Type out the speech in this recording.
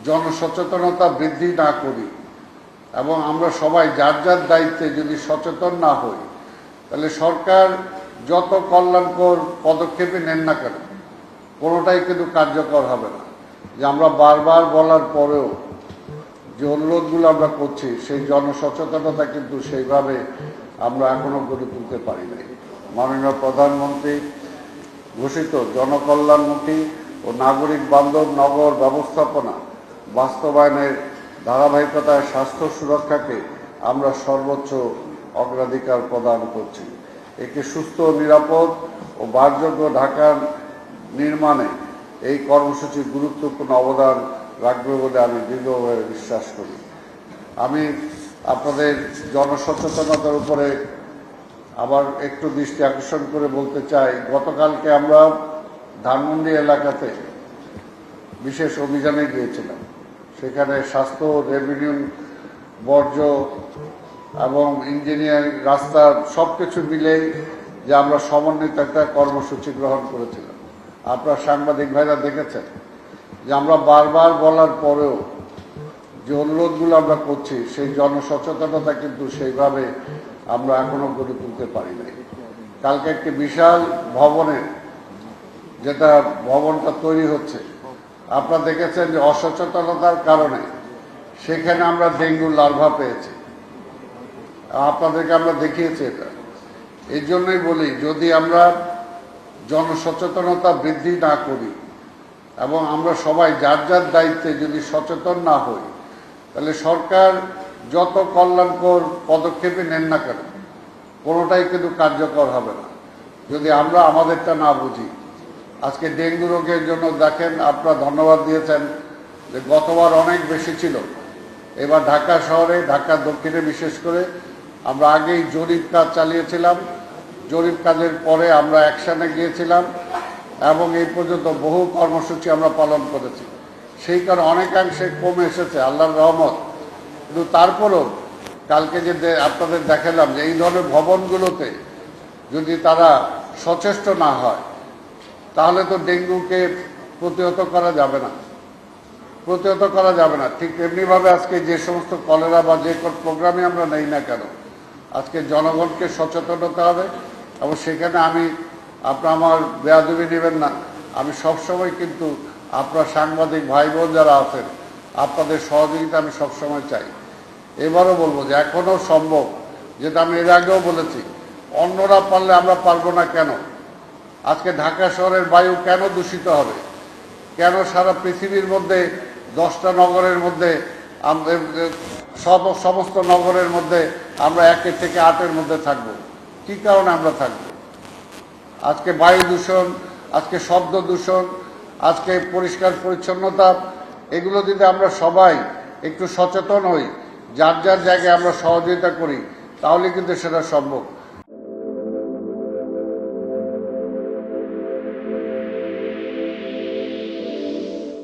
জনসচেতনতা বৃদ্ধি না করি এবং আমরা সবাই যার যার দায়িত্বে যদি সচেতন না হই, তাহলে সরকার যত কল্যাণকর পদক্ষেপই নেন না কেন কোনোটাই কিন্তু কার্যকর হবে না। যে আমরা বারবার বলার পরেও যে অনুরোধগুলো আমরা করছি, সেই জনসচেতনতা কিন্তু সেইভাবে আমরা এখনো গড়ে তুলতে পারি নাই। মাননীয় প্রধানমন্ত্রী ঘোষিত জনকল্যাণমুখী ও নাগরিক বান্ধব নগর ব্যবস্থাপনা বাস্তবায়নের ধারাবাহিকতায় স্বাস্থ্য সুরক্ষাকে আমরা সর্বোচ্চ অগ্রাধিকার প্রদান করছি। একটি সুস্থ, নিরাপদ ও বাসযোগ্য ঢাকার নির্মাণে এই কর্মসূচি গুরুত্বপূর্ণ অবদান রাখবে বলে আমি দৃঢ়ভাবে বিশ্বাস করি। আমি আপনাদের জনসচেতনতার উপরে আবার একটু দৃষ্টি আকর্ষণ করে বলতে চাই, গতকালকে আমরা ধানমন্ডি এলাকাতে বিশেষ অভিযানে গিয়েছিলাম। সেখানে স্বাস্থ্য, রেভিনিউ, বর্জ্য এবং ইঞ্জিনিয়ারিং, রাস্তা সবকিছু মিলেই যে আমরা সমন্বিত একটা কর্মসূচি গ্রহণ করেছিলাম। আপনার সাংবাদিক ভাইরা দেখেছেন যে আমরা বারবার বলার পরেও যে অনুরোধগুলো আমরা করছি, সেই জনসচেতনতা কিন্তু সেইভাবে আমরা এখনো গড়ে তুলতে পারি নাই। কালকে একটি বিশাল ভবনটা তৈরি হচ্ছে, আপনারা দেখেছেন যে অসচেতনতার কারণে সেখানে আমরা ডেঙ্গুর লার্ভা পেয়েছি। আপনাদেরকে আমরা দেখিয়েছি এটা। এই জন্যই বলি, যদি আমরা জনসচেতনতা বৃদ্ধি না করি এবং আমরা সবাই যার যার দায়িত্বে যদি সচেতন না হই, তাহলে সরকার যত কল্যাণকর পদক্ষেপই নেন না কেন কোনোটাই কিন্তু কার্যকর হবে না যদি আমরা আমাদেরটা না বুঝি। আজকে ডেঙ্গু রোগের জন্য দেখেন, আপনারা ধন্যবাদ দিয়েছেন যে গতবার অনেক বেশি ছিল। এবার ঢাকা শহরে, ঢাকা দক্ষিণে বিশেষ করে আমরা আগেই জরিপ কাজ চালিয়েছিলাম। জরিপ কাজের পরে আমরা অ্যাকশনে গিয়েছিলাম এবং এই পর্যন্ত বহু কর্মসূচি আমরা পালন করেছি। সেই কারণে অনেকাংশে কমে এসেছে, আল্লাহর রহমত। কিন্তু তারপরেও কালকে যে আপনাদের দেখালাম যে এই ধরনের ভবনগুলোতে যদি তারা সচেষ্ট না হয়, তাহলে তো ডেঙ্গুকে প্রতিহত করা যাবে না। ঠিক তেমনিভাবে আজকে যে সমস্ত কলেরা বা যে প্রোগ্রামে আমরা নেই না কেন, আজকে জনগণকে সচেতন হতে হবে। এবং সেখানে আপনারা আমার বেয়াদবি নেবেন না, আমি সবসময় কিন্তু আপনার সাংবাদিক ভাই বোন যারা আছেন, আপনাদের সহযোগিতা আমি সবসময় চাই। এবারও বলবো যে এখনও সম্ভব, যেটা আমি এর আগেও বলেছি, অন্যরা পারলে আমরা পারবো না কেন? আজকে ঢাকা শহরের বায়ু কেন দূষিত হবে? কেন সারা পৃথিবীর মধ্যে 10টা নগরের মধ্যে সমস্ত নগরের মধ্যে আমরা 1 থেকে 8-এর মধ্যে থাকব? কি কারণে আমরা থাকব? আজকে বায়ু দূষণ, আজকে শব্দ দূষণ, আজকে পরিষ্কার পরিচ্ছন্নতা, এগুলো যদি আমরা সবাই একটু সচেতন হই, যার যার জায়গায় আমরা সহযোগিতা করি, তাহলে কিন্তু সেটা সম্ভব।